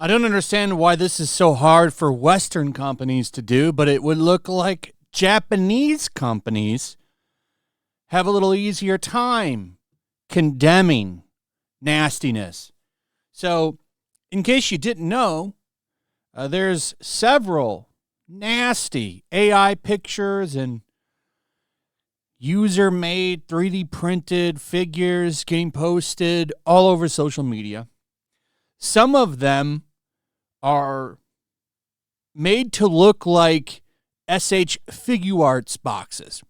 I don't understand why this is so hard for Western companies to do, but it would look like Japanese companies have a little easier time condemning nastiness. So, in case you didn't know, there's several nasty AI pictures and user-made 3D printed figures getting posted all over social media. Some of them are made to look like SH Figuarts boxes.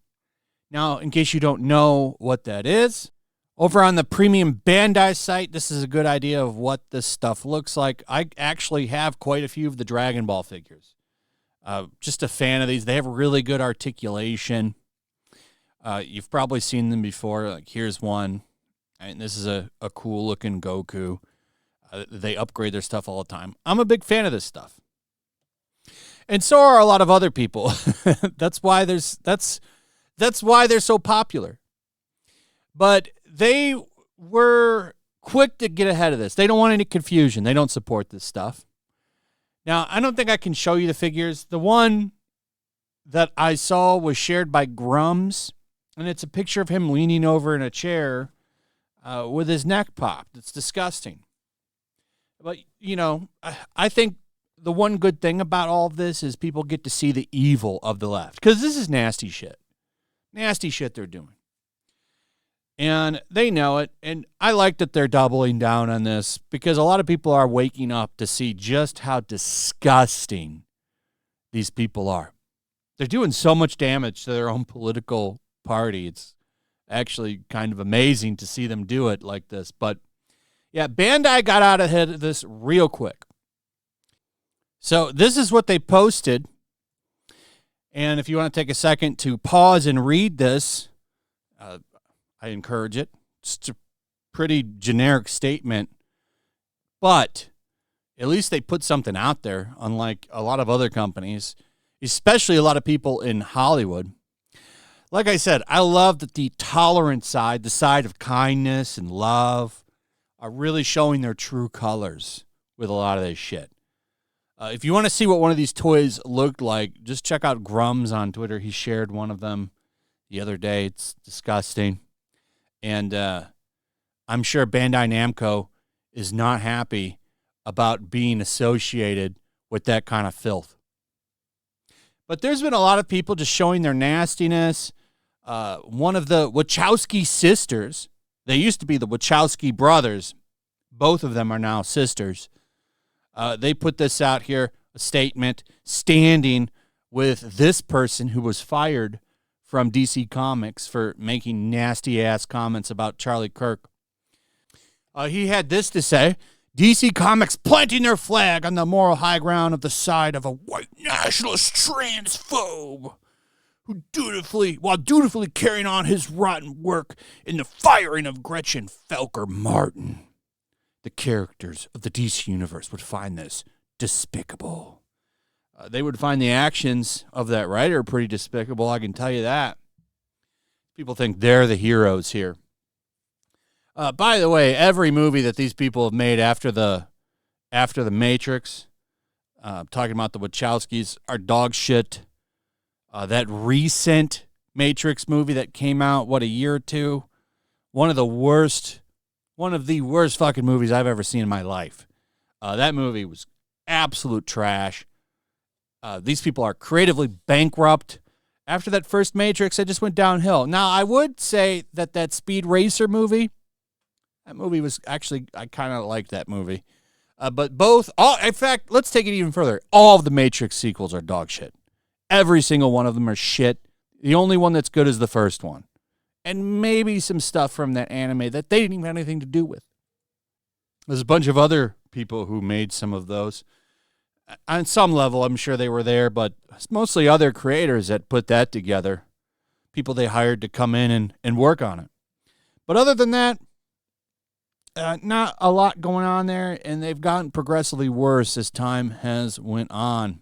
Now, in case you don't know what that is, over on the Premium Bandai site, this is a good idea of what this stuff looks like. I actually have quite a few of the Dragon Ball figures. Just a fan of these. They have really good articulation. You've probably seen them before. Like, here's one. And this is a cool-looking Goku. They upgrade their stuff all the time. I'm a big fan of this stuff. And so are a lot of other people. That's why they're so popular. But they were quick to get ahead of this. They don't want any confusion. They don't support this stuff. Now, I don't think I can show you the figures. The one that I saw was shared by Grums, and it's a picture of him leaning over in a chair with his neck popped. It's disgusting. But, you know, I think the one good thing about all of this is people get to see the evil of the left. Because this is nasty shit. Nasty shit they're doing. And they know it. And I like that they're doubling down on this because a lot of people are waking up to see just how disgusting these people are. They're doing so much damage to their own political party. It's actually kind of amazing to see them do it like this. But yeah, Bandai got out ahead of this real quick. So this is what they posted. And if you want to take a second to pause and read this, I encourage it. It's a pretty generic statement. But at least they put something out there, unlike a lot of other companies, especially a lot of people in Hollywood. Like I said, I love that the tolerant side, the side of kindness and love, are really showing their true colors with a lot of this shit. If you want to see what one of these toys looked like, just check out Grums on Twitter. He shared one of them the other day. It's disgusting. And I'm sure Bandai Namco is not happy about being associated with that kind of filth. But there's been a lot of people just showing their nastiness. One of the Wachowski sisters, they used to be the Wachowski brothers. Both of them are now sisters. They put this out here, a statement standing with this person who was fired from DC Comics for making nasty-ass comments about Charlie Kirk. He had this to say: DC Comics planting their flag on the moral high ground of the side of a white nationalist transphobe who while dutifully carrying on his rotten work in the firing of Gretchen Felker Martin. The characters of the DC universe would find this despicable. They would find the actions of that writer pretty despicable, I can tell you that. People think they're the heroes here. By the way, every movie that these people have made after the Matrix, talking about the Wachowskis, are dog shit. That recent Matrix movie that came out, a year or two, one of the worst fucking movies I've ever seen in my life. That movie was absolute trash. These people are creatively bankrupt. After that first Matrix, it just went downhill. Now, I would say that Speed Racer movie, that movie was actually, I kind of liked that movie. But in fact, let's take it even further. All of the Matrix sequels are dog shit. Every single one of them are shit. The only one that's good is the first one. And maybe some stuff from that anime that they didn't even have anything to do with. There's a bunch of other people who made some of those. On some level, I'm sure they were there, but it's mostly other creators that put that together. People they hired to come in and work on it. But other than that, not a lot going on there, and they've gotten progressively worse as time has went on.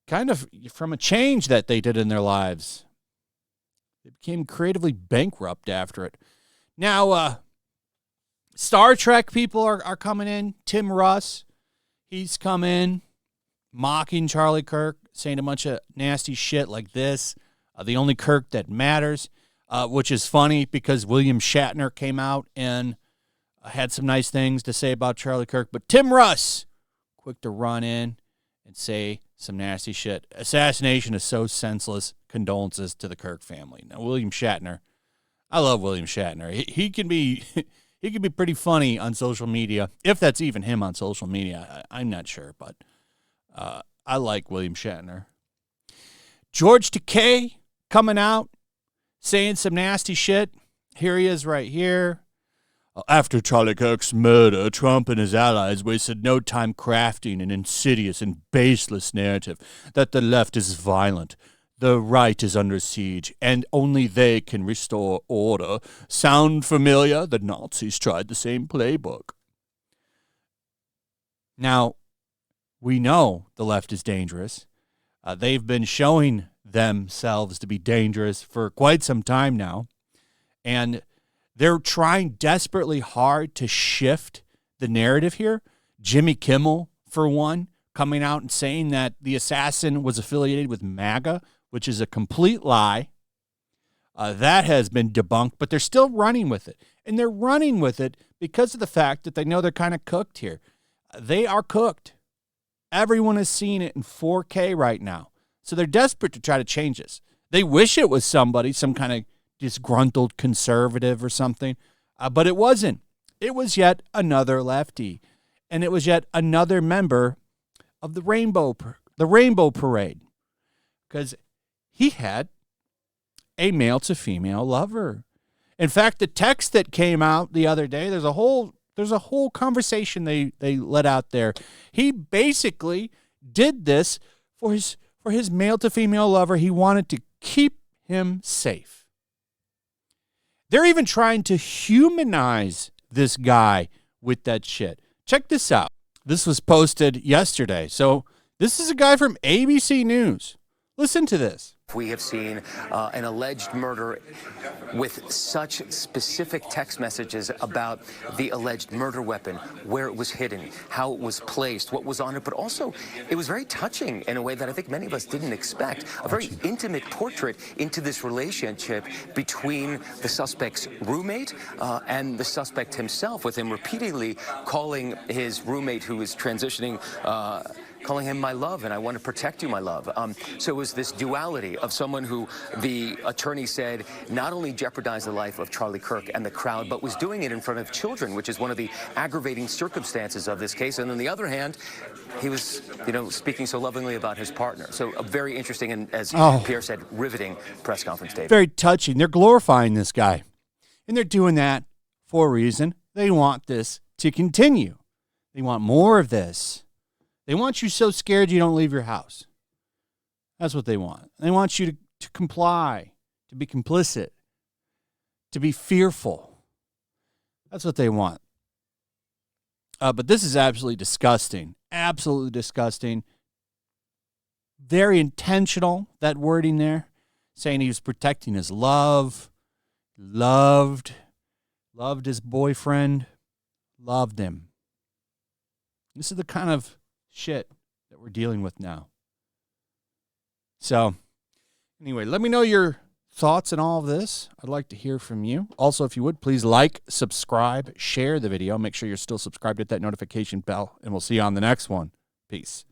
Kind of from a change that they did in their lives. They became creatively bankrupt after it. Now, Star Trek people are coming in. Tim Russ, he's come in, mocking Charlie Kirk, saying a bunch of nasty shit like this. The only Kirk that matters, which is funny because William Shatner came out and had some nice things to say about Charlie Kirk. But Tim Russ, quick to run in and say some nasty shit. Assassination is so senseless. Condolences to the Kirk family. Now, William Shatner, I love William Shatner. He can be he can be pretty funny on social media, if that's even him on social media. I'm not sure, but I like William Shatner. George Takei coming out, saying some nasty shit. Here he is right here. After Charlie Kirk's murder, Trump and his allies wasted no time crafting an insidious and baseless narrative that the left is violent, the right is under siege, and only they can restore order. Sound familiar? The Nazis tried the same playbook. Now, we know the left is dangerous. They've been showing themselves to be dangerous for quite some time now, and they're trying desperately hard to shift the narrative here. Jimmy Kimmel, for one, coming out and saying that the assassin was affiliated with MAGA, which is a complete lie. That has been debunked, but they're still running with it. And they're running with it because of the fact that they know they're kind of cooked here. They are cooked. Everyone is seeing it in 4K right now. So they're desperate to try to change this. They wish it was somebody, some kind of disgruntled conservative or something, but it wasn't. It was yet another lefty, and it was yet another member of the Rainbow Parade, because he had a male-to-female lover. In fact, the text that came out the other day, there's a whole conversation they let out there. He basically did this for his male-to-female lover. He wanted to keep him safe. They're even trying to humanize this guy with that shit. Check this out. This was posted yesterday. So this is a guy from ABC News. Listen to this. We have seen an alleged murder with such specific text messages about the alleged murder weapon, where it was hidden, how it was placed, what was on it, but also it was very touching in a way that I think many of us didn't expect. A very intimate portrait into this relationship between the suspect's roommate and the suspect himself, with him repeatedly calling his roommate, who is transitioning, calling him my love, and I want to protect you, my love. So it was this duality of someone who the attorney said not only jeopardized the life of Charlie Kirk and the crowd, but was doing it in front of children, which is one of the aggravating circumstances of this case. And on the other hand, he was, speaking so lovingly about his partner. So a very interesting and, as Pierre said, riveting press conference, David. Very touching. They're glorifying this guy. And they're doing that for a reason. They want this to continue. They want more of this. They want you so scared you don't leave your house. That's what they want. They want you to comply, to be complicit, to be fearful. That's what they want. But this is absolutely disgusting. Absolutely disgusting. Very intentional, that wording there, saying he was protecting his love, loved his boyfriend, loved him. This is the kind of shit that we're dealing with now. So, anyway, let me know your thoughts on all of this. I'd like to hear from you. Also, if you would, please like, subscribe, share the video. Make sure you're still subscribed, hit that notification bell, and we'll see you on the next one. Peace.